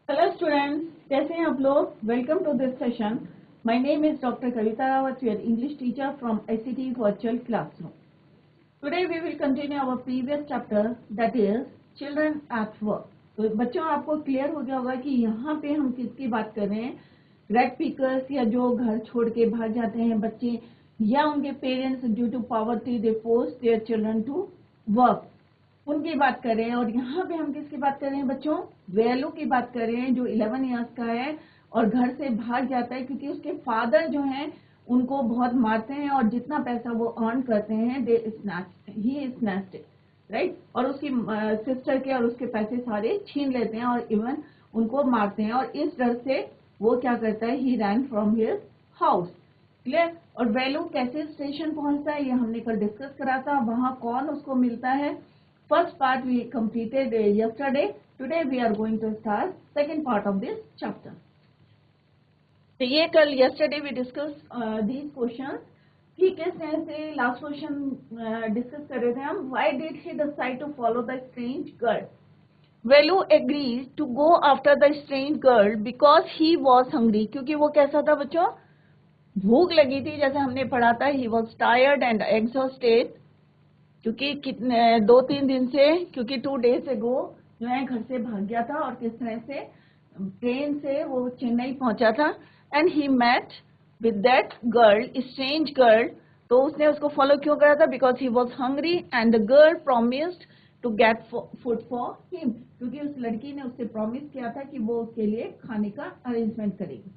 Hello students, कैसे हैं आप लोग। Welcome to this session. My name is doctor Kavita Rawat, your English teacher from ICT virtual classroom. Today we will continue our previous chapter, that is children at work. तो बच्चों, आपको clear हो गया होगा कि यहाँ पे हम किसकी बात कर रहे हैं। रेड पिकर्स, या जो घर छोड़ के भाग जाते हैं बच्चे, या उनके parents due to poverty they force their children to work, उनकी बात कर रहे हैं। और यहाँ पे हम किसकी बात कर रहे हैं बच्चों? वेलू की बात कर रहे हैं, जो 11 इयर्स का है और घर से भाग जाता है क्योंकि उसके फादर जो हैं उनको बहुत मारते हैं और जितना पैसा वो अर्न करते हैं ही स्नैच्ड, राइट। और उसकी सिस्टर के और उसके पैसे सारे छीन लेते हैं और इवन उनको मारते हैं। और इस डर से वो क्या करता है, he ran from his house. Clear. और वेलू कैसे स्टेशन पहुंचता है ये हमने कल डिस्कस करा था। वहां कौन उसको मिलता है। First part we completed yesterday. Today we are going to start second part of this chapter. तो ये कल yesterday we discussed these questions. कि किस तरह से लास्ट क्वेश्चन डिस्कस कर रहे थे हम। Why did he decide to follow the strange girl? Velu agreed to go after the strange girl because he was hungry. क्योंकि वो कैसा था बच्चों? भूख लगी थी, जैसे हमने पढ़ा था। He was tired and exhausted. क्योंकि कितने 2-3 दिन से, क्योंकि 2 days ago जो है घर से भाग गया था और किस तरह से ट्रेन से वो चेन्नई पहुंचा था। And he met with that girl, strange girl. तो उसने उसको फॉलो क्यों करा था? Because he was hungry and the girl promised to get food for him. क्योंकि उस लड़की ने उससे प्रॉमिस किया था कि वो उसके लिए खाने का अरेंजमेंट करेगी।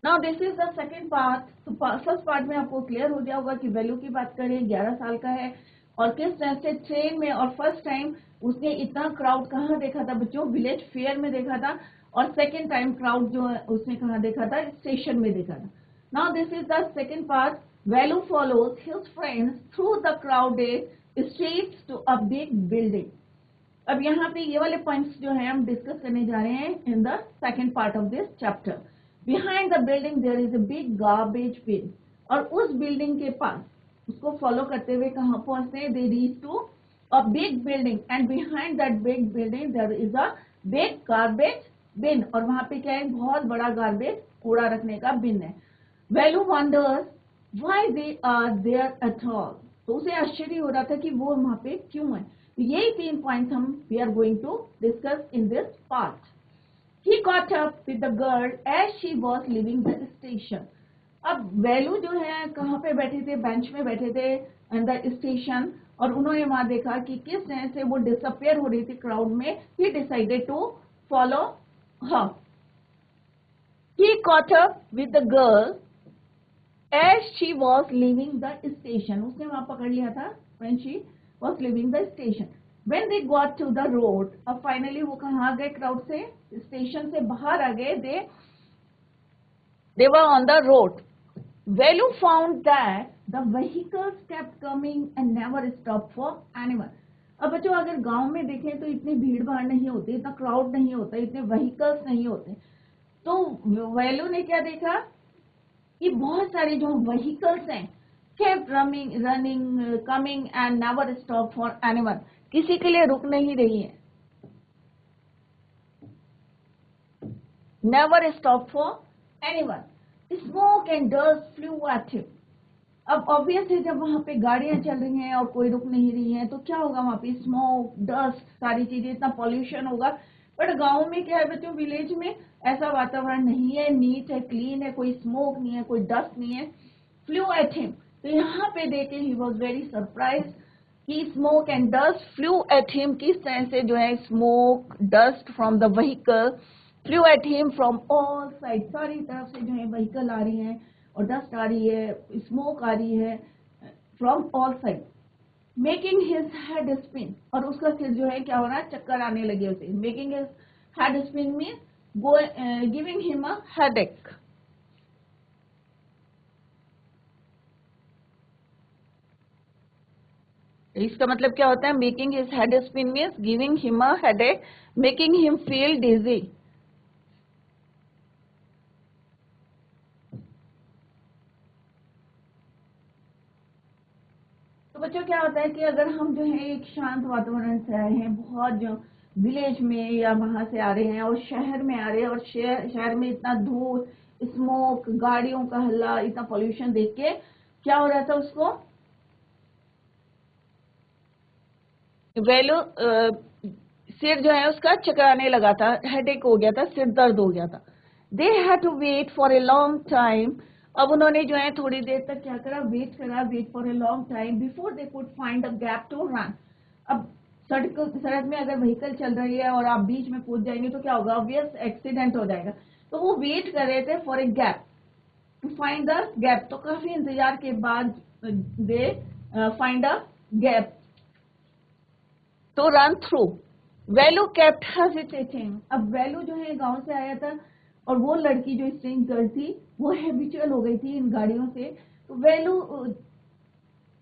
Now this is the second part. तो फर्स्ट पार्ट में आपको क्लियर हो गया होगा कि वैल्यू की बात करें, 11 साल का है और किस तरह से ट्रेन में, और फर्स्ट टाइम उसने इतना क्राउड कहाँ देखा था बच्चों? विलेज फेयर में देखा था। और सेकेंड टाइम क्राउड जो है उसने कहाँ देखा था? स्टेशन में देखा था। Now this is the second part. Velu follows his friends through the crowded streets to a big building. अब यहाँ पे ये वाले पॉइंट्स जो है हम डिस्कस करने जा रहे हैं in the second part of this chapter. Behind the building there is a big garbage bin. और उस बिल्डिंग के पास उसको फॉलो करते हुए कहाँ पहुंचते हैं? They reach to a big building and behind that big building there is a big garbage bin. और वहां पे क्या है? बहुत बड़ा गार्बेज, कूड़ा रखने का बिन है। Velu wonders why they are there at all. तो उसे आश्चर्य हो रहा था कि वो वहां पे क्यों है। तो यही 3 पॉइंट हम we are going to discuss in this part. He caught up with the girl as she was leaving the station. अब वैल्यू जो है कहाँ पे बैठे थे? बेंच में बैठे थे इन द स्टेशन। और उन्होंने वहां देखा कि किस तरह से वो डिसअपियर हो रही थी क्राउड में। He decided to follow her. He caught up with the girl as she was leaving the station. उसने वहां पकड़ लिया था when she was leaving the station. When they got to the road, अब फाइनली वो कहाँ आ गए? क्राउड से, स्टेशन से बाहर आ गए। They were on the road. Velu found that the vehicles kept coming and never stopped for anyone. अब बच्चों अगर गांव में देखें तो इतनी भीड़ भाड़ नहीं होती, इतना क्राउड नहीं होता, इतने व्हीकल्स नहीं होते। तो वेलू ने क्या देखा कि बहुत सारे जो व्हीकल्स हैं kept running coming and never stop for anyone. किसी के लिए रुक नहीं रही है। Never stop for anyone. Smoke and dust flu at him. अब ऑब्वियस है जब वहां पे गाड़ियां चल रही हैं और कोई रुक नहीं रही है तो क्या होगा? वहां पे स्मोक, डस्ट, सारी चीजें, इतना पॉल्यूशन होगा। बट गांव में क्या है बच्चों? विलेज में ऐसा वातावरण नहीं है, नीट है, क्लीन है, कोई स्मोक नहीं है, कोई डस्ट नहीं है। Flu at him. तो यहाँ पे देखे ही वॉज वेरी सरप्राइज कि smoke and dust flu at him. किस तरह से जो है smoke, dust from the vehicle flu at him from all side. सारी तरफ से जो है व्हीकल आ रही है और डस्ट आ रही है, स्मोक आ रही है from all side, making his head spin. और उसका सिर जो है क्या हो रहा है? चक्कर आने लगे उसे। Making his head spin mean giving him a headache. इसका मतलब क्या होता है? Making his head spin means giving him a headache, making him feel dizzy. तो बच्चों क्या होता है कि अगर हम जो है एक शांत वातावरण से आए हैं, बहुत जो विलेज में या वहां से आ रहे हैं और शहर में आ रहे हैं, और शहर में इतना धूल, स्मोक, गाड़ियों का हल्ला, इतना पोल्यूशन देख के क्या हो रहा था उसको, वैल्यू सिर जो है उसका चकराने लगा था, हेडेक हो गया था, सिर दर्द हो गया था। They had to wait for a long time. अब उन्होंने जो है थोड़ी देर तक क्या करा, wait for a long time before they could find a gap to run. अब सड़क में अगर व्हीकल चल रही है और आप बीच में कूद जाएंगे तो क्या होगा, ऑब्वियस एक्सीडेंट हो जाएगा। तो वो वेट कर रहे थे for a gap, to find the gap. तो काफी इंतजार के बाद they find a gap to run through. Velu kept hesitating. अब वैल्यू जो है गांव से आया था, और वो लड़की जो स्ट्रेंज गर्ल थी वो हैबिचुअल हो गई थी इन गाड़ियों से। तो वैल्यू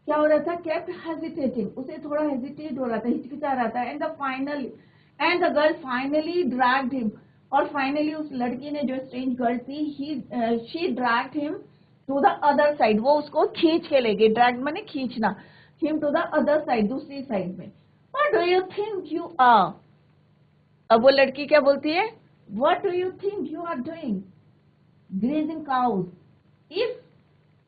क्या हो रहा था, केप्ट हेजिटेटिंग, उसे थोड़ा हेजिटेट हो रहा था, हिचकिचा रहा था। And the girl finally dragged him. और फाइनली उस लड़की ने, जो स्ट्रेंज गर्ल थी, she dragged him to the other side. वो उसको खींच के ले गई, ड्रैग माने खींचना, him to the other side, दूसरी साइड में। What do you think you are? अब वो लड़की क्या बोलती है, What do you think you are doing? Grazing cows. If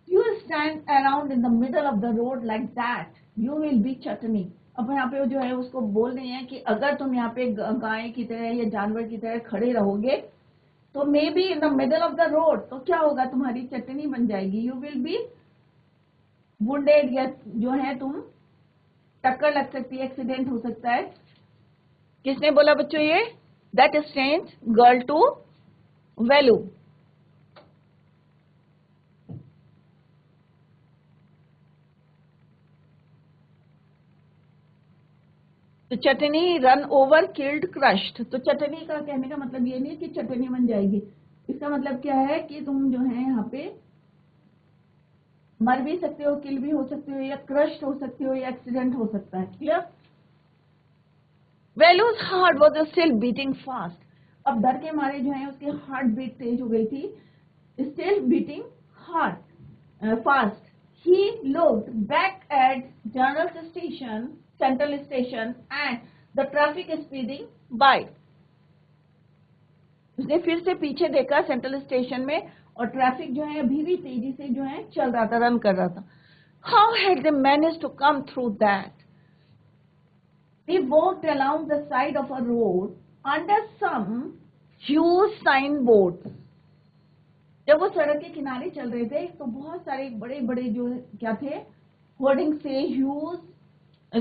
you stand around in the middle of the road like that, you will be chutney. अब यहाँ पे जो है उसको बोल रही है कि अगर तुम यहाँ पे गाय की तरह या जानवर की तरह खड़े रहोगे तो may be in the middle of the road, तो क्या होगा, तुम्हारी चटनी बन जाएगी। यू विल बी वुंडेड, या जो है तुम टक्कर लग सकती है, एक्सीडेंट हो सकता है। किसने बोला बच्चों ये, that strange girl to Velu. तो chutney run over killed crushed. तो चटनी का कहने का मतलब ये नहीं कि चटनी बन जाएगी, इसका मतलब क्या है कि तुम जो है यहाँ पे मर भी सकते हो, किल भी हो सकते हो, या क्रश्ड हो सकते हो, या एक्सीडेंट हो सकता है। Clear. Values heart was still beating fast. अब डर के मारे जो है उसकी हार्ट बीट तेज हो गई थी, still beating heart fast. He looked back at Central Station, and the traffic speeding by. उसने फिर से पीछे देखा सेंट्रल स्टेशन में, और ट्रैफिक जो है अभी भी तेजी से जो है चल रहा था, रन कर रहा था। How had they managed to come through that? They walked along the side of a road under some huge signboards. जब वो सड़क के किनारे चल रहे थे तो बहुत सारे बड़े बड़े जो क्या थे, होर्डिंग से, ह्यूज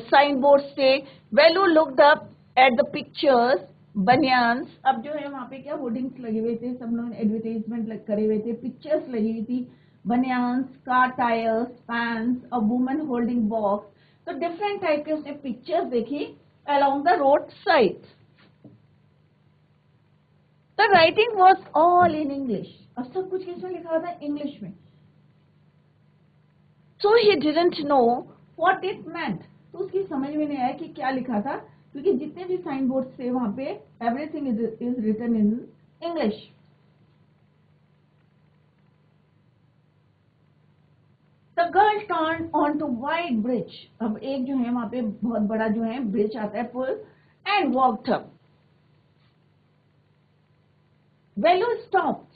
साइन बोर्ड से। Velu looked up at the pictures, banians. अब जो है वहां पे क्या होर्डिंग्स लगे हुए थे, सब लोग एडवर्टाइजमेंट करे हुए थे, पिक्चर्स लगी हुई थी, banians, car tyres, pants, a woman holding box. तो डिफरेंट टाइप के उसने पिक्चर्स देखी along the road side. The writing was all in English. और सब कुछ किसमें लिखा हुआ था, इंग्लिश में। So he didn't know what it meant. तो उसकी समझ में नहीं आया कि क्या लिखा था, क्योंकि जितने भी साइन बोर्ड थे वहां पे everything is written in English. The girl turn on to wide bridge. अब एक जो है वहां पे बहुत बड़ा जो है ब्रिज आता है, पुल, and walked up. Velu stopped,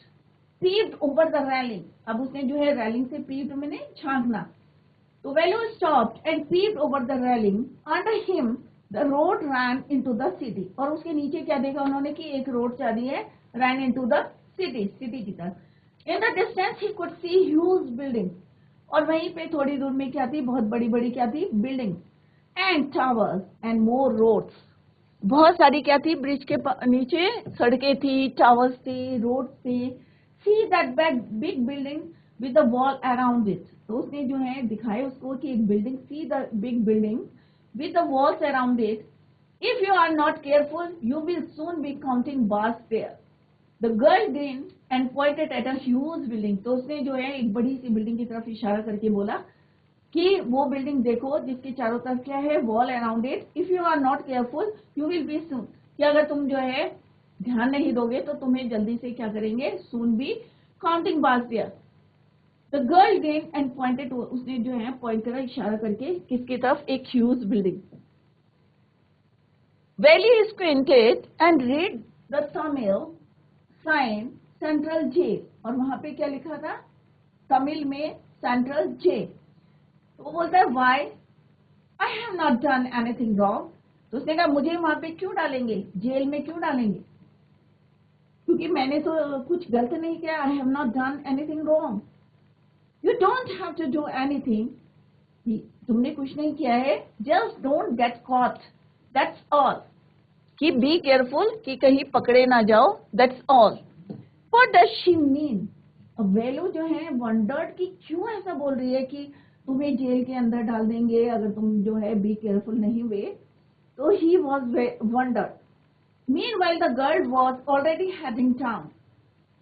peeped over the railing। अब उसने जो है रेलिंग से peeped मैंने झांकना। तो value stopped and peeped over the railing। Under him the road ran into the city। और उसके नीचे क्या देखा उन्होंने कि एक रोड जा रही है, ran into the city, city की तरफ। In the distance he could see huge buildings। और वहीं पे थोड़ी दूर में क्या थी, बहुत बड़ी बड़ी क्या थी, building, and towers and more roads। बहुत सारी क्या थी, ब्रिज के नीचे सड़कें थी, टावर्स थी, रोड थे। See that big building with the wall around it। तो उसने जो है दिखाया उसको कि एक building, see the big building with the walls around it। If you are not careful, you will soon be counting bars there। The girl grinned and pointed at a huge building। तो उसने जो है एक बड़ी सी building की तरफ इशारा करके बोला कि वो बिल्डिंग देखो जिसके चारों तरफ क्या है, wall around it. If you are not careful you will be soon. कि अगर तुम जो है ध्यान नहीं दोगे तो तुम्हें जल्दी से क्या करेंगे, soon be counting bars there. The girl gain and pointed, उसने जो है पॉइंट करा इशारा करके किसकी तरफ, एक huge building. Valley squinted and read the Tamil sign Central Jail. और वहां पे क्या लिखा था? तमिल में सेंट्रल जेल। तो वो बोलता है why, I have not done anything wrong. तो उसने कहा मुझे वहां पे क्यों डालेंगे, जेल में क्यों डालेंगे, क्योंकि मैंने तो कुछ गलत नहीं किया। I have not done anything wrong. You don't have to do anything, तुमने कुछ नहीं किया है, just don't get caught, that's all. कि बी केयरफुल कि कहीं पकड़े ना जाओ, that's all. What does she mean? अब वेलू जो है वंडर्ड कि क्यों ऐसा बोल रही है कि तुम्हें जेल के अंदर डाल देंगे अगर तुम जो है बी केयरफुल नहीं हुए। तो he was wondered. Meanwhile the girl was already heading down.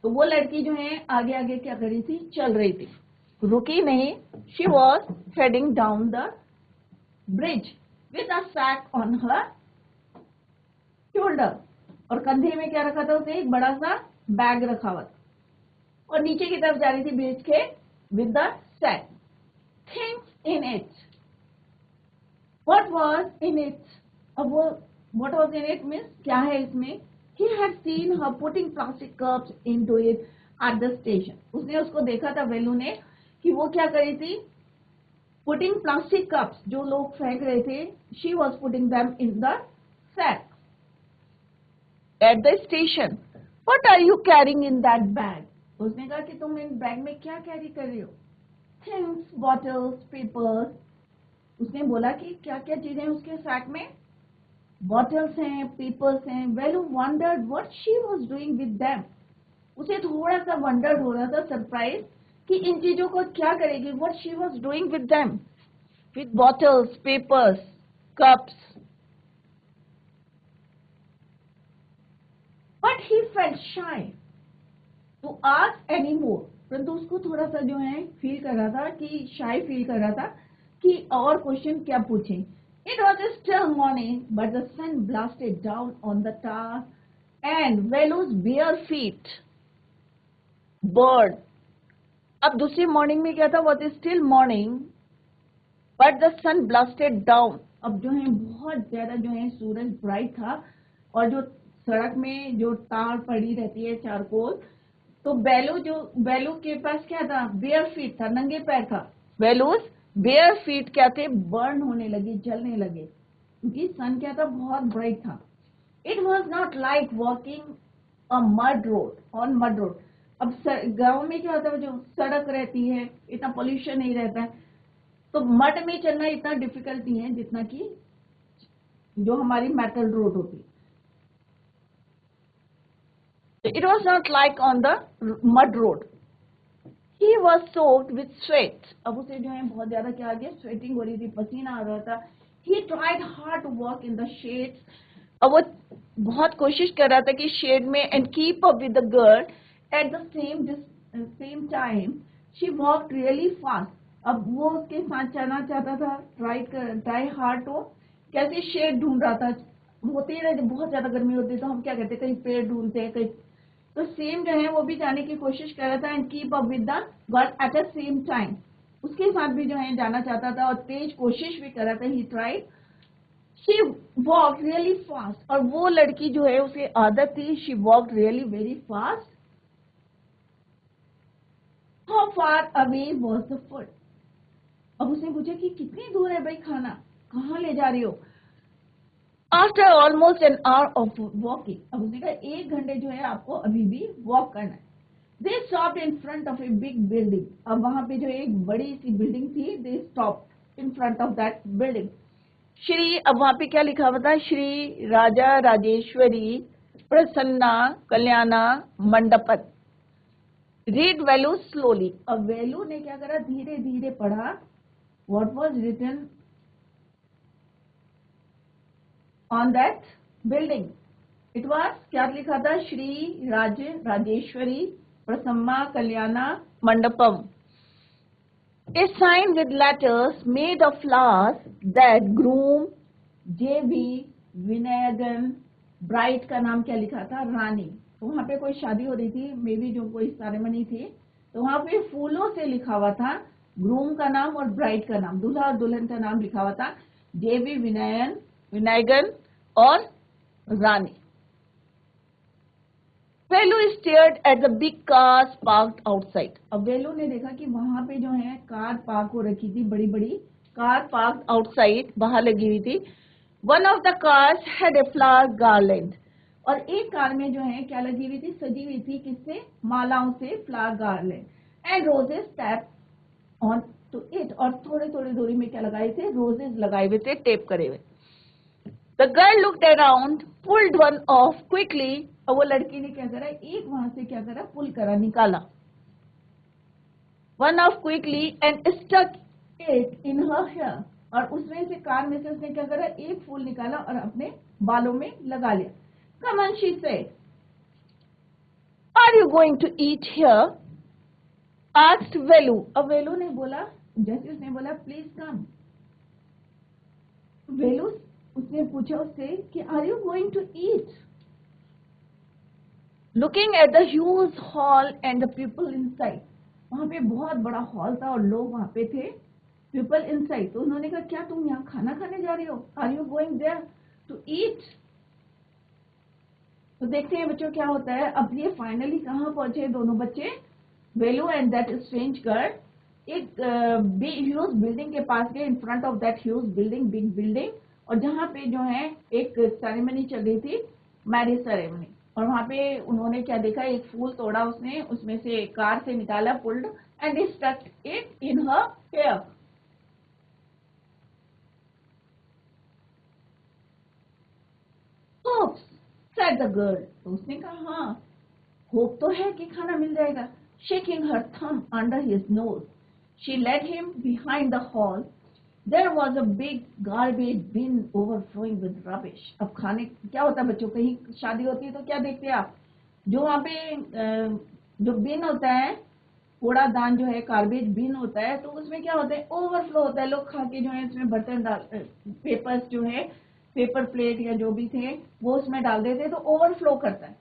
तो वो लड़की जो है आगे आगे क्या कर रही थी, चल रही थी, रुकी नहीं। She was heading down the bridge with a sack on her shoulder. और कंधे में क्या रखा था उसे, एक बड़ा सा बैग रखा हुआ था, और नीचे की तरफ जा रही थी ब्रिज के with the sack. Things in it, what was in it? अब वो what was in it means क्या है इसमें? He had seen her putting plastic cups into it at the station. उसने उसको देखा था वेलू ने कि वो क्या कर रही थी, पुटिंग प्लास्टिक कप्स जो लोग फेंक रहे थे, she was putting them in the sack at the station. What are you carrying in that bag? उसने कहा कि तुम इन बैग में क्या कैरी कर रही हो? Things, bottles, papers. उसने बोला कि क्या क्या चीजें उसके सैक में, बॉटल्स हैं, पेपर्स हैं। Velu wondered what she was doing with them. उसे थोड़ा सा वंडर्ड हो रहा था, सरप्राइज, कि इन चीजों को क्या करेगी, what she was doing with them, with bottles, papers, cups. But he felt shy to ask any more. परंतु उसको थोड़ा सा जो है फील कर रहा था कि शाय फील कर रहा था कि और क्वेश्चन क्या पूछें। It was still morning but the sun blasted down on the tar and Velu's bare feet burned. अब दूसरी मॉर्निंग में क्या था, was still morning but the sun blasted down. अब जो है बहुत ज्यादा जो है सूरज ब्राइट था, और जो सड़क में जो तार पड़ी रहती है चारकोल, तो बैलू के पास क्या था, बेयर फीट था, नंगे पैर था। बैलूस बेयर फीट क्या थे, बर्न होने लगे, जलने लगे, क्योंकि सन क्या था, बहुत ब्राइट था। It was not like walking a mud road on mud road. अब गांव में क्या होता है, जो सड़क रहती है, इतना पोल्यूशन नहीं रहता है, तो मड में चलना इतना डिफिकल्ट नहीं है जितना कि जो हमारी मेटल रोड होती है। It was not like on the mud road. He was soaked with sweat. अब उसे जो है बहुत ज्यादा क्या आ गया, स्वेटिंग हो रही थी, पसीना आ रहा था। He tried hard to walk in the shades. अब वो बहुत कोशिश कर रहा था कि शेड में and keep up with the girl at the same time. She walked really fast. अब वो उसके साथ चलना चाहता था, try hard to कैसे शेड ढूंढ रहा था। होते ही रहते, बहुत ज्यादा गर्मी होती है तो हम क्या कहते हैं, कहीं पेड़ ढूंढते हैं, कहीं, तो सेम जो है वो भी जाने की कोशिश कर रहा था। And keep up with the girl at the same time, उसके साथ भी जो है जाना चाहता था और तेज कोशिश भी कर रहा था। He tried, she walk really fast. और वो लड़की जो है उसे आदत थी, she walk really very fast. How far away was the food? अब उसने पूछा कि कितनी दूर है भाई खाना, कहाँ ले जा रही हो? After almost an hour of walking. अब उसने कहा 1 घंटे जो है आपको अभी भी वॉक करना है। They stopped in front of a big building. अब वहां पे जो एक बड़ी सी बिल्डिंग थी, they stopped in front of that building. Shri, अब वहां पे क्या लिखा हुआ था, श्री राजा राजेश्वरी प्रसन्ना कल्याणा मंडपत। Read Velu slowly. अब वैल्यू ने क्या करा, धीरे धीरे पढ़ा। What was written on that building? It was, क्या लिखा था, Shri Rajeshwari Prasanna Kalyana Mandapam. A sign with letters made of flowers that groom J.V. Vinayagan. Bride का नाम क्या लिखा था, रानी। तो वहां पे कोई शादी हो रही थी, मे बी जो कोई सेरेमनी थी, तो वहां पे फूलों से लिखा हुआ था ग्रूम का नाम और ब्राइड का नाम, दूल्हा और दुल्हन का नाम लिखा हुआ था, J.V. विनयगन और Rani. Velu stared at the big cars parked outside. अब वेलू ने देखा कि वहां पे जो है कार पार्क हो रखी थी, बड़ी बड़ी कार पार्क्ड आउटसाइड, बाहर लगी हुई थी। One of the cars had a flower garland, और एक कार में जो है क्या लगी हुई थी, सजी हुई थी, किससे, मालाओं से, flower garland, and roses tap on to it, और थोड़े थोड़े दूरी में क्या लगाए थे, रोजेस लगाए हुए थे, टेप करे हुए। The girl looked around, pulled one off quickly, और वो लड़की ने क्या करा, एक वहां से क्या करा, पुल करा, निकाला, one off quickly and stuck it in her hair, और उसमें से, कार में से उसने क्या करा, एक फूल निकाला और अपने बालों में लगा लिया। Come on, she said, are you going to eat here, asked Velu. अब वेलू ने बोला, जैसे उसने बोला प्लीज कम, वेलू, उसने पूछा उससे कि are you going to eat. Looking at the huge hall and the people inside, वहां पे बहुत बड़ा हॉल था और लोग वहां पे थे, पीपल इनसाइड। तो उन्होंने कहा क्या तुम यहाँ खाना खाने जा रही हो, are you going there to eat. तो देखते हैं बच्चों क्या होता है। अब ये फाइनली कहाँ पहुंचे दोनों बच्चे, वेलू एंड दैट स्ट्रेंज गर्ल, एक ह्यूज बिल्डिंग के पास गए, in front of that huge building, big building, और जहाँ पे जो है एक सेरेमनी चल रही थी, मैरिज सेरेमनी, और वहां पे उन्होंने क्या देखा, एक फूल तोड़ा उसने, उसमें से कार से निकाला, pulled, and stuck it in her hair. Hopes, said the girl, तो उसने कहा हाँ, होप तो है कि खाना मिल जाएगा। Shaking her thumb under his nose, she led him behind the hall. There was a big garbage bin overflowing with rubbish. अब खाने क्या होता है बच्चों, कहीं शादी होती है तो क्या देखते हैं आप, जो वहाँ पे जो बिन होता है, कूड़ादान जो है, गार्बेज बिन होता है, तो उसमें क्या होता है, ओवरफ्लो होता है, लोग खा के जो है इसमें बर्तन डाल, पेपर्स जो है, पेपर प्लेट या जो भी थे वो उसमें डाल देते, तो ओवरफ्लो करता है,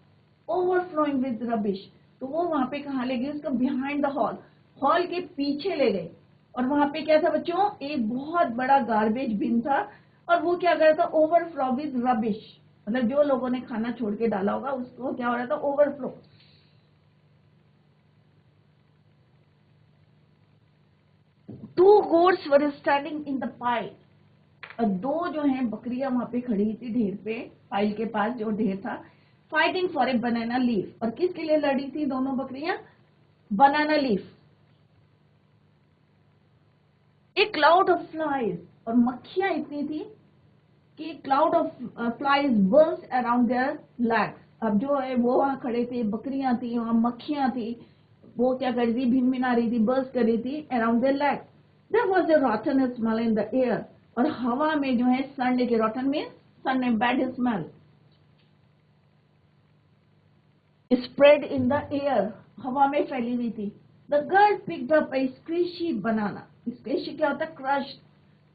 ओवरफ्लोइंग विद रबिश। तो वो वहां पे कहाँ ले गए, उसको बिहाइंड द हॉल, हॉल के पीछे ले गए, और वहां पे क्या था बच्चों, एक बहुत बड़ा गार्बेज बिन था, और वो क्या कर रहा था, ओवरफ्लो विद रबिश, मतलब जो लोगों ने खाना छोड़ के डाला होगा उसको क्या हो रहा था, overflow. To goats were standing in the pile, और दो जो है बकरियां वहां पे खड़ी थी ढेर पे, पाइल के पास जो ढेर था, fighting for a banana leaf, और किसके लिए लड़ी थी दोनों बकरियां, banana leaf. A cloud of flies, और मक्खियां इतनी थी कि cloud of flies burst around there legs. अब जो है वो वहां खड़े थे, बकरियां थी वहां, मक्खियां थी, वो क्या कर रही थी, भिनभिना रही थी, बर्स्ट कर रही थी around there legs. There was a rotten smell in the air, और हवा में जो है सड़ने के, रॉटन में सड़ने, bad smell, spread in the air, हवा में फैली हुई थी। The girl picked up a squishy banana, squishy क्या होता है, क्रश,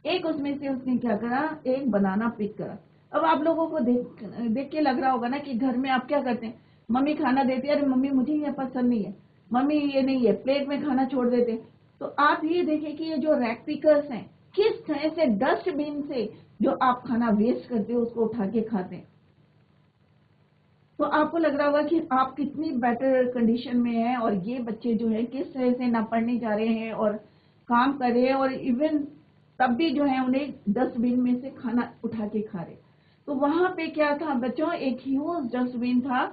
एक उसमें से उसने क्या करा, एक बनाना पिक करा। अब आप लोगों को देख देख के लग रहा होगा ना कि घर में आप क्या करते हैं, मम्मी खाना देती है, अरे मम्मी मुझे ये पसंद नहीं है, मम्मी ये नहीं है, प्लेट में खाना छोड़ देते। तो आप ये देखें कि ये जो रैक पिकर्स हैं, किस तरह से डस्टबिन से जो आप खाना वेस्ट करते हो उसको उठा के खाते हैं। तो आपको लग रहा होगा कि आप कितनी बेटर कंडीशन में हैं, और ये बच्चे जो है किस तरह से ना पढ़ने जा रहे हैं और काम कर रहे हैं, और इवन तब भी जो है उन्हें डस्टबिन में से खाना उठा के खा रहे। तो वहां पे क्या था बच्चों, एक ह्यूज डस्टबिन था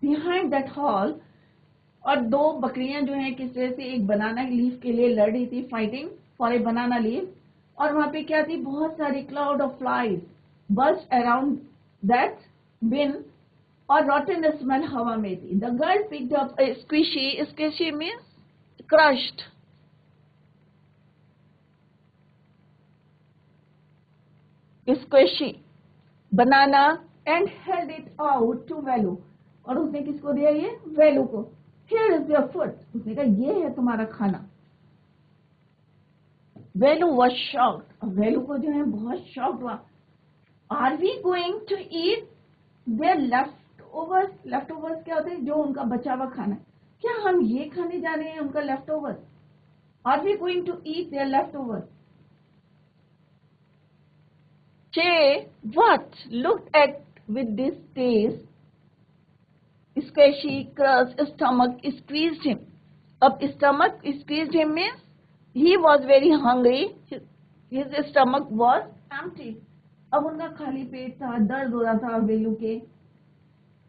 बिहाइंड दैट हॉल, और दो बकरियां जो है किस तरह से एक बनाना लीफ के लिए लड़ रही थी, fighting for a banana leaf, और वहां पे क्या थी, बहुत सारी cloud of flies buzzed around that bin, और rotten स्मेल हवा में थी। The girl picked up a squishy, squishy means crushed, squishy banana, and held it out to Velu, और उसने किसको दिया, ये वेलू को। हियर इज योर फूड, उसने कहा ये है तुम्हारा खाना। वेलू वॉज शॉक्ड, वेलू को जो है बहुत शॉक्ड हुआ। Are we going to eat their leftovers, leftovers क्या होते हैं, जो उनका बचा हुआ खाना, क्या हम ये खाने जा रहे हैं उनका leftover, are we going to eat their leftover. She what looked at with distaste, squishy crust stomach squeezed him. अब stomach squeezed him means he was very hungry. His stomach was empty. अब उनका खाली पेट था, दर्द हो रहा था वेलू के.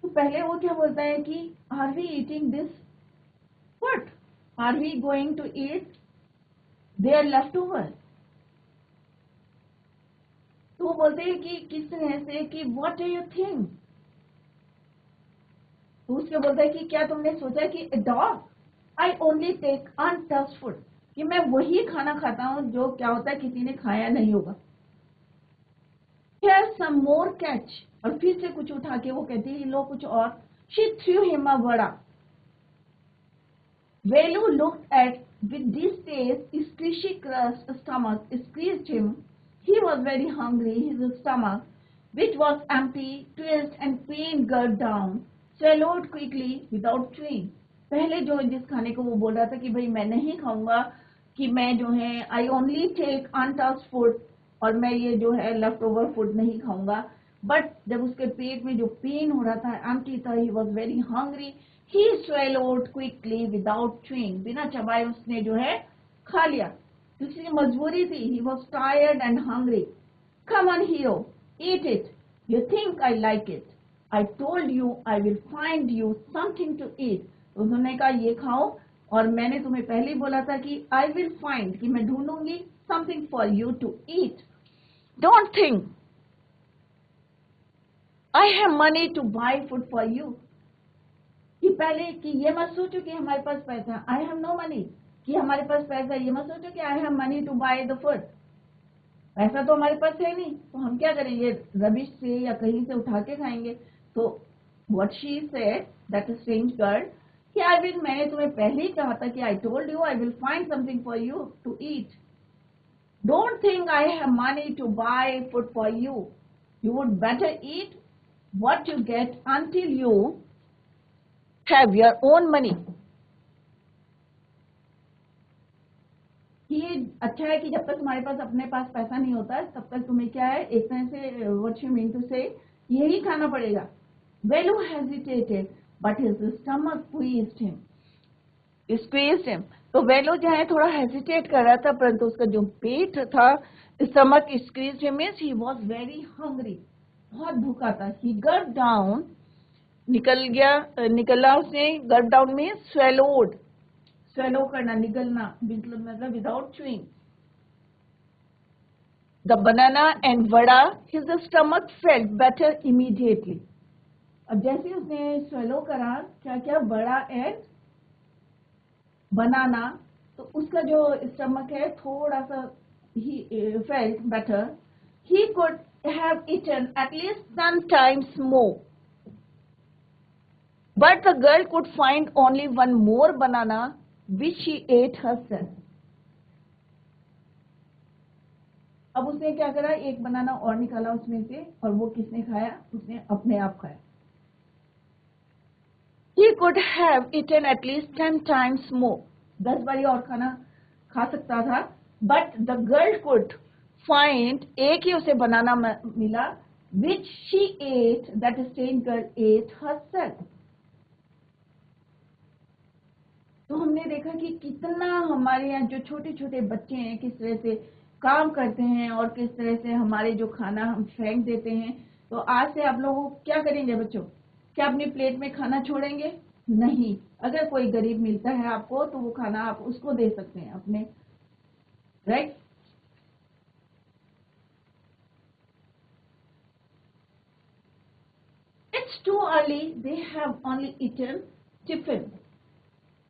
तो पहले वो क्या बोलता है कि are we eating this food, are we going to eat their leftover. तो वो बोलते हैं कि किस तरह से कि व्हाट डू यू थिंक. तो उसके बोलता है कि क्या तुमने सोचा कि dog I only take untouched food, कि मैं वही खाना खाता हूं जो क्या होता है किसी ने खाया नहीं होगा. Here's some more catch. और फिर से कुछ उठा के वो कहती है लो कुछ और. She threw him a vada. Velu looked at with distaste, his squishy crust stomach squeezed him. He was very hungry. His stomach, which was empty, twist and pain gulped down, swallowed quickly without chewing. पहले जो जिस खाने को वो बोल रहा था कि भाई मैं नहीं खाऊंगा, कि मैं जो है I only take untouched food, और मैं ये जो है लेफ्ट ओवर फूड नहीं खाऊंगा. बट जब उसके पेट में जो पेन हो रहा था, एम्प्टी था, he was very hungry, he swallowed quickly without chewing, बिना चबाए उसने जो है खा लिया. उसकी मजबूरी थी. He was tired and hungry. Come on here, eat it, you think I like it, I told you I will find you something to eat. उन्होंने कहा ये खाओ, और मैंने तुम्हें पहले ही बोला था कि आई विल फाइंड, कि मैं ढूंढूंगी something for you to eat. Don't think I have money to buy food for you. कि पहले कि ये मत सोचो कि हमारे पास पैसा, I have no money, कि हमारे पास पैसा, ये मत सोचो कि I have money to buy the food. पैसा तो हमारे पास है नहीं, तो हम क्या करेंगे, रबिश से या कहीं से उठा के खाएंगे. तो what she said, that strange girl, कि I will, मैंने तुम्हें पहले ही कहा था कि I told you I will find something for you to eat. Don't think I have money to buy food for you. You would better eat what you get until you have your own money. ये अच्छा है कि जब तक तुम्हारे पास अपने पास पैसा नहीं होता तब तक तुम्हें क्या है, एक तरह से what you mean to say, यही खाना पड़ेगा. Velu hesitated, but his stomach squeezed him. तो वेलो जो है थोड़ा हेजिटेट कर रहा था, परंतु उसका जो पेट था, stomach squeezed him means he was very hungry, बहुत भूखा था. ही गल्प डाउन, निकला उसने. गल्प डाउन मींस स्वेलोड, स्वेलो करना, निगलना, मतलब without chewing. The banana and vada, his stomach felt better immediately. अब जैसे उसने स्वेलो करा, क्या क्या, वड़ा एंड बनाना, तो उसका जो स्टमक है थोड़ा सा ही felt better. He could have eaten at least 10 times more, but the girl could find only one more banana which she ate herself. अब उसने क्या करा, एक बनाना और निकाला उसमें से, और वो किसने खाया, उसने अपने आप खाया. He could have eaten at least 10 times more. 10 बारी और खाना खा सकता था. But the girl could find, एक ही उसे बनाना मिला, which she ate, that strange girl ate herself. तो हमने देखा कि कितना हमारे यहाँ जो छोटे छोटे बच्चे हैं किस तरह से काम करते हैं, और किस तरह से हमारे जो खाना हम फेंक देते हैं. तो आज से आप लोग क्या करेंगे बच्चों, क्या अपनी प्लेट में खाना छोड़ेंगे? नहीं. अगर कोई गरीब मिलता है आपको तो वो खाना आप उसको दे सकते हैं अपने, right. It's too early, they have only eaten tiffin.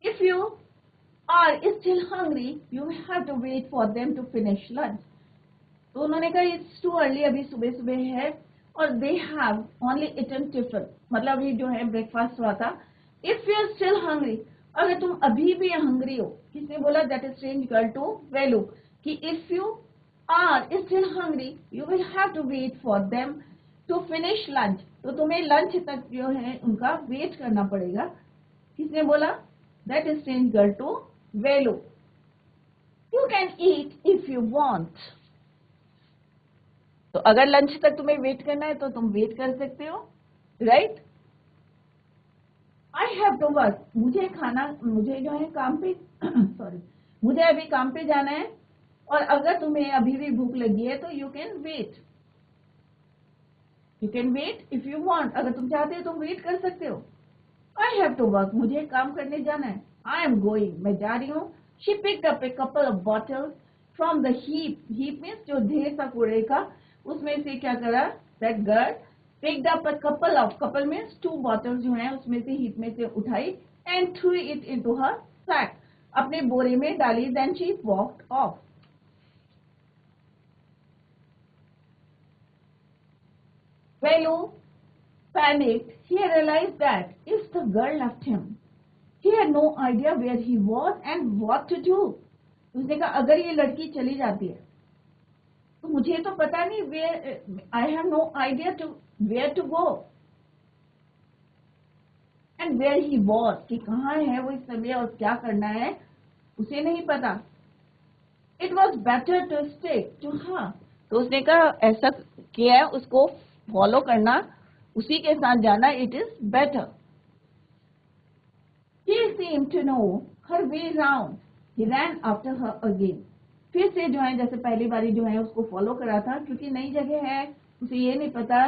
If you are still hungry, you have to wait for them to finish lunch. तो उन्होंने कहा it's too early, अभी सुबह सुबह है, और they have only eaten tiffin, मतलब ये जो है ब्रेकफास्ट हुआ था. If you are still hungry, अगर तुम अभी भी हंग्री हो, किसने बोला, that is strange girl to Velu, कि if you are still hungry, you will have to wait for them to finish lunch. तो तुम्हें लंच तक जो है उनका वेट करना पड़ेगा. किसने बोला, that is strange girl to Velu. You can eat if you want. तो अगर लंच तक तुम्हें वेट करना है तो तुम वेट कर सकते हो, right. I have to work, मुझे जो है काम पे सॉरी, मुझे अभी काम पे जाना है, और अगर तुम्हें अभी भी भूख लगी है तो you can wait, if you want, अगर तुम चाहते हो तुम वेट कर सकते हो। आई हैव टू वर्क, मुझे काम करने जाना है। आई एम गोइंग, मैं जा रही हूँ। She picked up a couple of bottles from the heap means जो ढेर सा कूड़े का, उसमें से क्या करा, that girl picked up a couple means 2 bottles जो है उसमें से हीप में से उठाई and threw it into her sack, अपने बोरे में डाली, then she walked off. Velu panicked. He realized that if the girl left him, he had no idea where he was and what to do. उसने कहा अगर ये लड़की चली जाती है तो मुझे तो पता नहीं, I have no idea to where to go and where he was, कि कहाँ है वो इस समय और क्या करना है उसे नहीं पता। It was better to stick to her, तो उसने कहा ऐसा किया है, उसको फॉलो करना, उसी के साथ जाना, it is better. He seemed to know her way round. He ran after her again. फिर से जो है जैसे पहली बारी जो है उसको फॉलो करा था, क्योंकि नई जगह है, उसे ये नहीं पता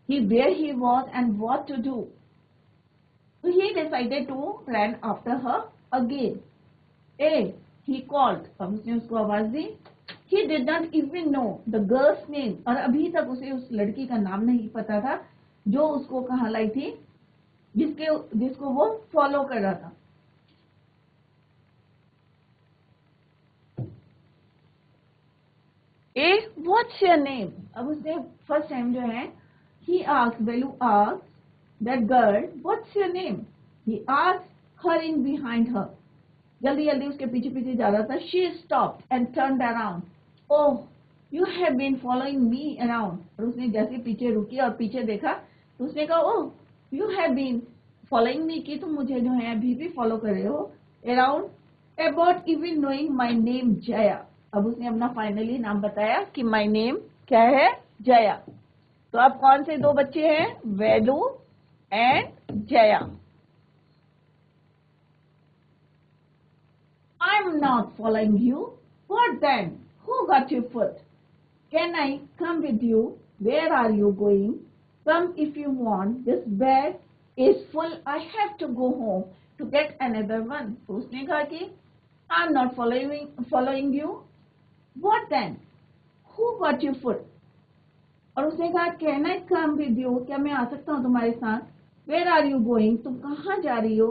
where he was and what to do. So he decided to run after her again. He called. अब उसने उसको आवाज दी. He did not even know the girl's name. और अभी तक उसे उस लड़की का नाम नहीं पता था जो उसको कहाँ लाई थी, जिसको वो फॉलो कर रहा था. What's your name? अब उसने फर्स्ट टाइम जो है Velu asked that girl, what's your name? He asked, hurrying behind her. जल्दी जल्दी उसके पीछे पीछे जा रहा था. She stopped and turned around. Oh, you have been following me around. और उसने जैसे पीछे रुकी और पीछे देखा तो उसने कहा, oh, you have been following me, कि तुम मुझे जो है अभी भी फॉलो कर रहे हो, around, about even knowing my name Jaya. अब उसने अपना फाइनली नाम बताया कि my name क्या है, जया. तो अब कौन से दो बच्चे हैं, Velu and Jaya. I'm not following you. What then? Who got your foot? Can I come with you? Where are you going? Come if you want. This bag is full. I have to go home to get another one. तो उसने कहा कि I'm not following you. What then? Who got your foot? और उसने कहा Can I come with you? क्या मैं आ सकता हूँ तुम्हारे साथ? Where are you going? तुम कहाँ जा रही हो?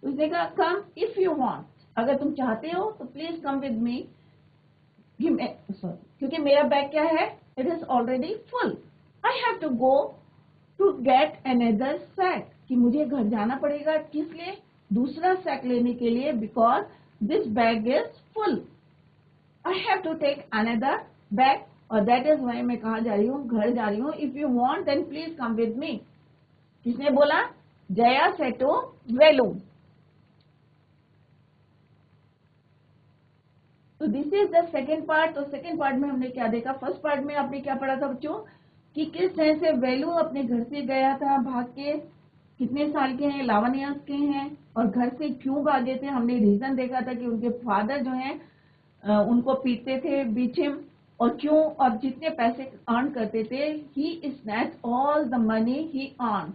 उसने कहा Come if you want. अगर तुम चाहते हो तो प्लीज कम विद मी, क्योंकि मेरा बैग क्या है, it is already full. I have to go to get another sack, कि मुझे घर जाना पड़ेगा, किस लिए, दूसरा सैक लेने के लिए, because this bag is full. I have to take another bag, और दैट इज वाई मैं कहाँ जा रही हूँ, घर जा रही हूँ. If you want then please come with me. किसने बोला, जया सेड टू वेलू. तो this is the second part. तो सेकेंड पार्ट में हमने क्या देखा, फर्स्ट पार्ट में आपने क्या पढ़ा था बच्चों, कि किस तरह से वेलू अपने घर से गया था भाग के, कितने साल के हैं, 11 ईयर्स के हैं, और घर से क्यों भागे थे. हमने रीजन देखा था कि उनके फादर जो हैं उनको पीटते थे, बीच हिम, और क्यों, और जितने पैसे अर्न करते थे, he snatch all the money he earn,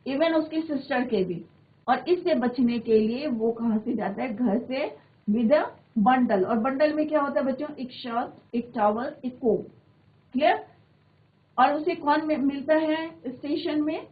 even उसकी सिस्टर के भी. और इससे बचने के लिए वो कहाँ से जाता है, घर से विद अ बंडल. और बंडल में क्या होता है बच्चों, एक शर्ट, एक टॉवल, एक कोट. क्लियर. और उसे कौन मिलता है स्टेशन में,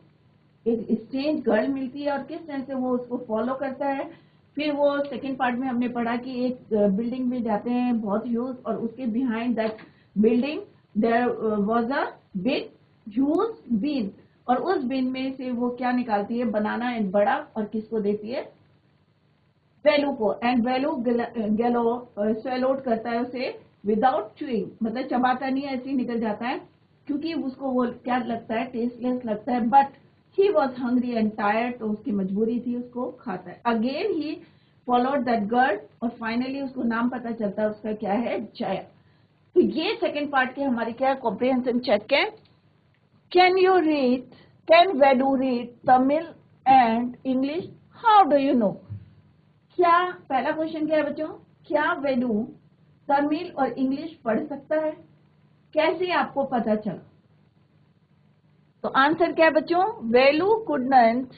एक स्टेज गर्ल मिलती है, और किस तरह से वो उसको फॉलो करता है. फिर वो सेकंड पार्ट में हमने पढ़ा कि एक बिल्डिंग में जाते हैं बहुत ह्यूज, और उसके behind that building there was a big huge bin, और उस बिन में से वो क्या निकालती है, बनाना एंड बड़ा, और किसको देती है, वेलू को. एंड वेलू स्वेलोड करता है उसे विदाउट च्यूइंग, मतलब चबाता नहीं है, ऐसे ही निकल जाता है, क्योंकि उसको वो क्या लगता है, टेस्टलेस लगता है. But he was hungry and tired, तो उसकी मजबूरी थी, उसको खाता है. Again he followed that girl, और फाइनली उसको नाम पता चलता है उसका क्या है, जया. तो ये सेकंड पार्ट के हमारे क्या कॉम्प्रिहेंशन चेक है. Can you read, can वेडू read Tamil and English? How do you know? क्या पहला क्वेश्चन क्या है बच्चों, क्या वेडू तमिल और इंग्लिश पढ़ सकता है? कैसे आपको पता चला? तो आंसर क्या है बच्चों, Velu could not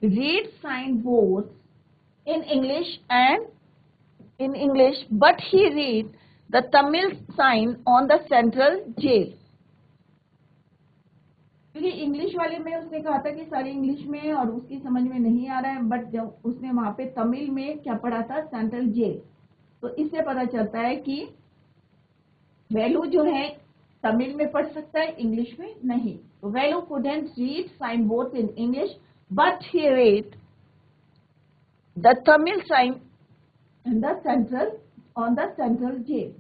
read sign board in English but he read the Tamil sign on the central jail. क्योंकि इंग्लिश वाले में उसने कहा था कि सारी इंग्लिश में और उसकी समझ में नहीं आ रहा है, बट जब उसने वहां पे तमिल में क्या पढ़ा था, सेंट्रल जेल, तो इससे पता चलता है कि वेलू जो है तमिल में पढ़ सकता है, इंग्लिश में नहीं. तो Velu couldn't read sign board in English but he read the Tamil sign in the central on the central jail.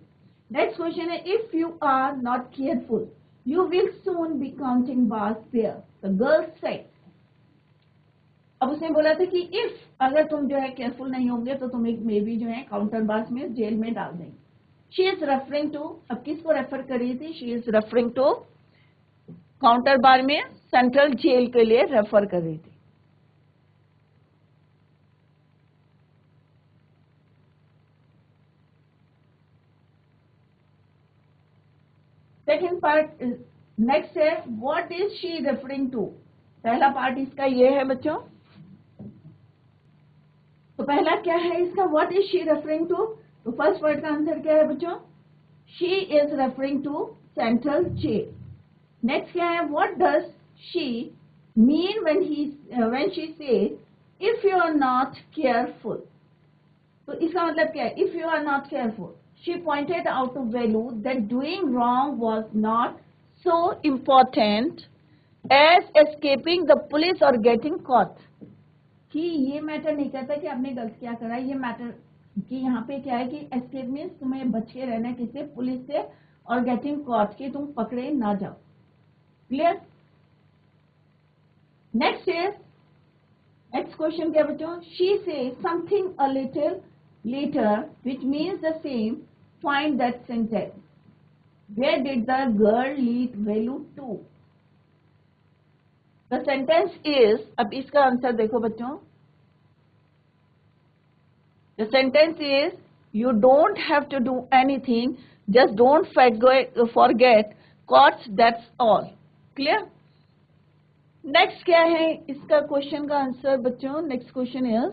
Next question है, if you are not careful you will soon be counting bars there, the girl said. अब उसने बोला था कि if अगर तुम जो है केयरफुल नहीं होंगे तो तुम एक मे बी जो है काउंटर बार्स में जेल में डाल देंगे. शी इज रेफरिंग टू, अब किसको रेफर कर रही थी, she is referring to counter bar में सेंट्रल जेल के लिए रेफर कर रही थी. सेकेंड पार्ट नेक्स्ट है, what is she referring to. पहला पार्ट इसका ये है बच्चों, तो पहला क्या है इसका, what is she referring to. तो फर्स्ट पार्ट का आंसर क्या है बच्चों, she is referring to central jail. Next क्या है, what does she mean when she says if you are not careful. तो इसका मतलब क्या है, if you are not careful. She pointed out to Velu that doing wrong was not so important as escaping the police or getting caught. कि ये matter नहीं करता कि आपने गलत क्या करा, ये मैटर कि यहाँ पे क्या है कि एस्केप मीन्स तुम्हें बच के रहना किससे, पुलिस से, और गेटिंग कॉट कि तुम पकड़े ना जाओ. क्लियर. नेक्स्ट क्वेश्चन क्या बच्चों, शी से something a little later which means the same. Find that sentence. Where did the girl lead Velu to? The sentence is, अब इसका आंसर देखो बच्चों, the sentence is you don't have to do anything, just don't forget courts, that's all. Clear. Next क्या है इसका question का answer बच्चों, next question is,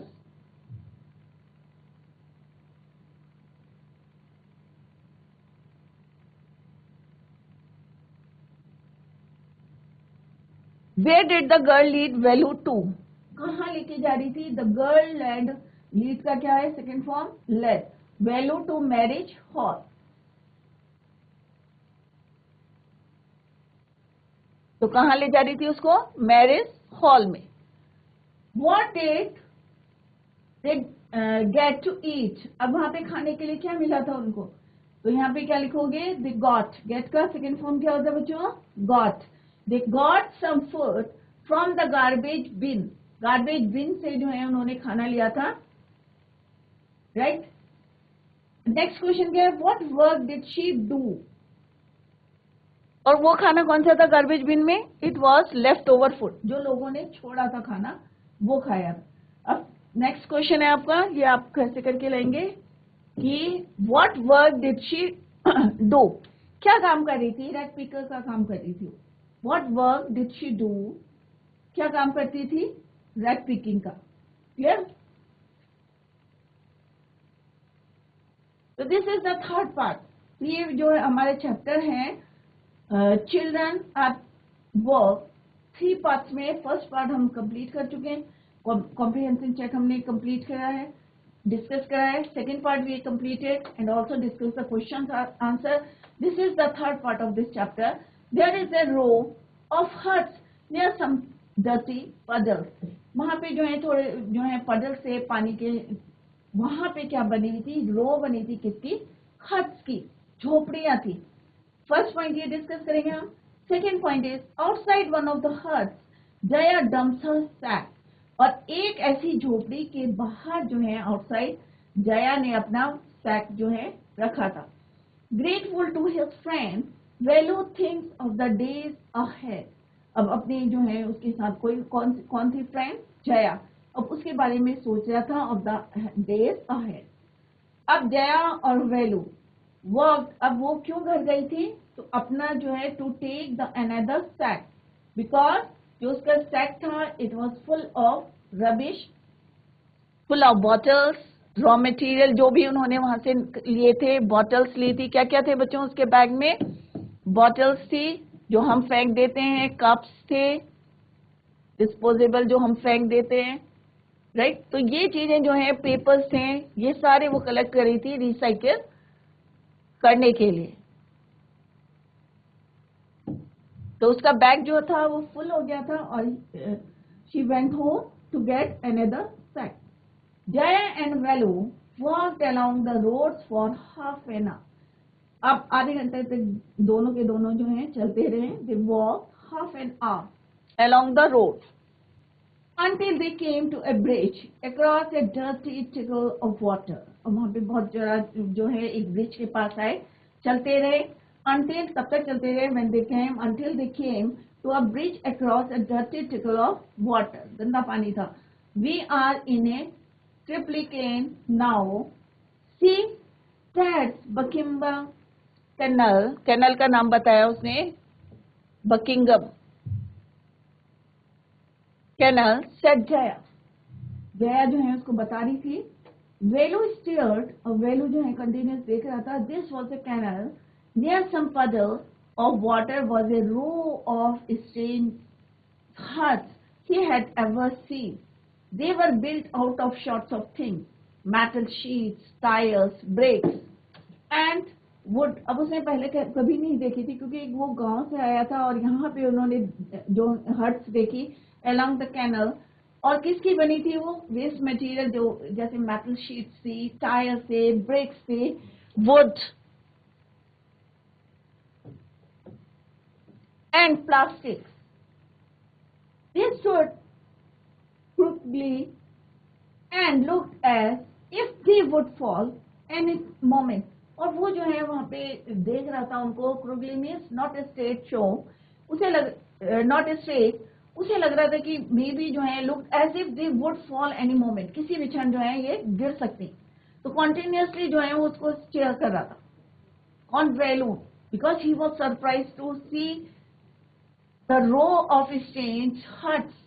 Where did the girl lead Velu to? कहाँ लेके जा रही थी, the girl led, lead का क्या है second form, led Velu to marriage hall. तो कहाँ ले जा रही थी उसको, मैरिज हॉल में. What did they get to eat? अब वहां पे खाने के लिए क्या मिला था उनको, तो यहाँ पे क्या लिखोगे, they got, get का सेकेंड फॉर्म क्या होता है बच्चों, got. They got some food from the garbage bin. Garbage bin से जो है उन्होंने खाना लिया था, right? Next question क्या है, what work did she do? और वो खाना कौन सा था गार्बेज बिन में, it was leftover food, जो लोगों ने छोड़ा था खाना वो खाया. अब नेक्स्ट क्वेश्चन है आपका, ये आप कैसे करके लेंगे कि what work did she do? क्या काम कर रही थी, रेड पिकर का काम कर रही थी. What work did she do? क्या काम करती थी, रेड पिकिंग का. क्लियर. तो this is the third part. ये जो हमारे चैप्टर हैं चिल्ड्रन एट वर्क, 3 पार्ट्स में फर्स्ट पार्ट हम कंप्लीट कर चुके हैं, कॉम्प्रिहेंशन चेक हमने कंप्लीट करा है, डिस्कस करा है. Second part we completed and also discuss the question answer. This is the third part of this chapter. There is a row of huts near some dirty puddles. वहां पे जो है थोड़े जो है पडल से पानी के, वहां पे क्या बनी हुई थी, रो बनी थी किसकी, हट्स की, झोपड़ियां थी. फर्स्ट पॉइंट ये डिस्कस करेंगे हम. Second point is outside one of the huts Jaya dumps her sack. और एक ऐसी झोपड़ी के बाहर जो है आउटसाइड जया ने अपना सैक जो है रखा था. Grateful to his friend, Velu thinks of the days ahead. अब अपनी जो है उसके साथ कौन थी फ्रेंड? जया. अब उसके बारे में सोच रहा था of the days ahead. अब जया और वेलू वर्क. अब वो क्यों घर गई थी? तो अपना जो है to take the another sack, because जो उसका सैक था it was full of rubbish, full of bottles, raw material जो भी उन्होंने वहां से लिए थे. बॉटल्स ली थी. क्या क्या थे बच्चों उसके बैग में? बॉटल्स थी जो हम फेंक देते हैं, कप्स थे डिस्पोजेबल जो हम फेंक देते हैं, राइट. तो ये चीजें जो है, पेपर्स थे, ये सारे वो कलेक्ट कर रही थी रिसाइकिल करने के लिए. तो उसका बैग जो था वो फुल हो गया था और she went home to get another sack. Jaya and Velu walked along the roads for half an hour. अब आधे घंटे तक दोनों के दोनों जो हैं चलते रहे. They walked half an hour along the road until they came to a bridge across a dirty trickle of water. और वहाँ पे बहुत जरा जो है एक ब्रिज के पास आए. चलते रहे until तब तक चलते रहे until they came to a bridge across a dirty trickle of water. गंदा पानी था. We are in a triplicane now. See, that's Buckingham Canal. Canal का नाम बताया उसने, Buckingham Canal. Said Jaya. Jaya जो है उसको बता रही थी. वेलू स्टीयर्ड, और वेलू जो है कंटिन्यूस देख रहा था. This was a canal. Near some puddle of water was a row of strange huts he had ever seen. They were built out of sorts of things, metal sheets, tires, bricks, and wood. अब उसने पहले कभी नहीं देखी थी क्योंकि वो गांव से आया था और यहाँ पे उन्होंने जो हट्स देखी along the canal, और किसकी बनी थी वो? वेस्ट मटेरियल, जो जैसे मेटल शीट्स थी, टायर थे, ब्रिक्स थे, would and plastic. They stood crookedly and looked as if they would fall any moment. और वो जो है वहां पे देख रहा था उनको. Crookedly means not straight show. उसे नॉट स्ट्रेट. उसे लग रहा था कि मे बी जो है look as if they would fall any moment. किसी भी क्षण जो है ये गिर सकती. तो कॉन्टिन्यूसली जो है वो उसको स्टेयर कर रहा था. On Velu, because he was surprise to see the row of strange huts.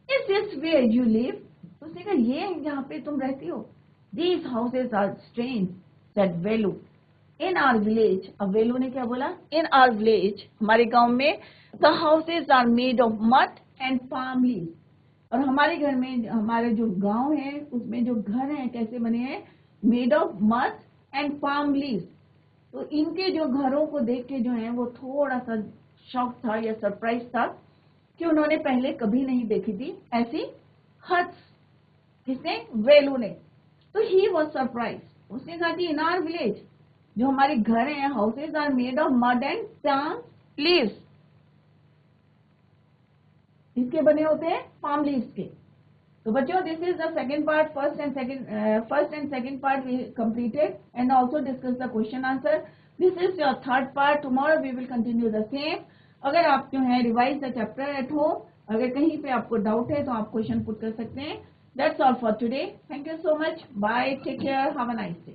Is this where you live? उसने कहा ये यहाँ पे तुम रहती हो. These houses are strange, said Velu. In our village, अब वेलू ने क्या बोला? In our village, हमारे गांव में the houses are made of mud and palm leaves. और हमारे घर में, हमारे जो गांव है उसमें जो घर हैं कैसे बने हैं? Made of mud and palm leaves. तो इनके जो घरों को देख के जो है वो थोड़ा सा शॉक था या सरप्राइज था कि उन्होंने पहले कभी नहीं देखी थी ऐसी हट्स. किसने? वेलू ने. तो ही वॉज सरप्राइज. उसने कहा कि इन आवर विलेज जो हमारे घर हैं, houses are made of mud and palm leaves. इसके बने होते हैं पाम लीव्स के. तो बच्चों, this is the second part. First and second part we completed and also discuss the question answer. This is your third part. Tomorrow we will continue the same. अगर आप जो है revise the chapter at home, अगर कहीं पे आपको doubt है तो आप क्वेश्चन पुट कर सकते हैं. That's all for today. Thank you so much. Bye. Take care. Have a nice day.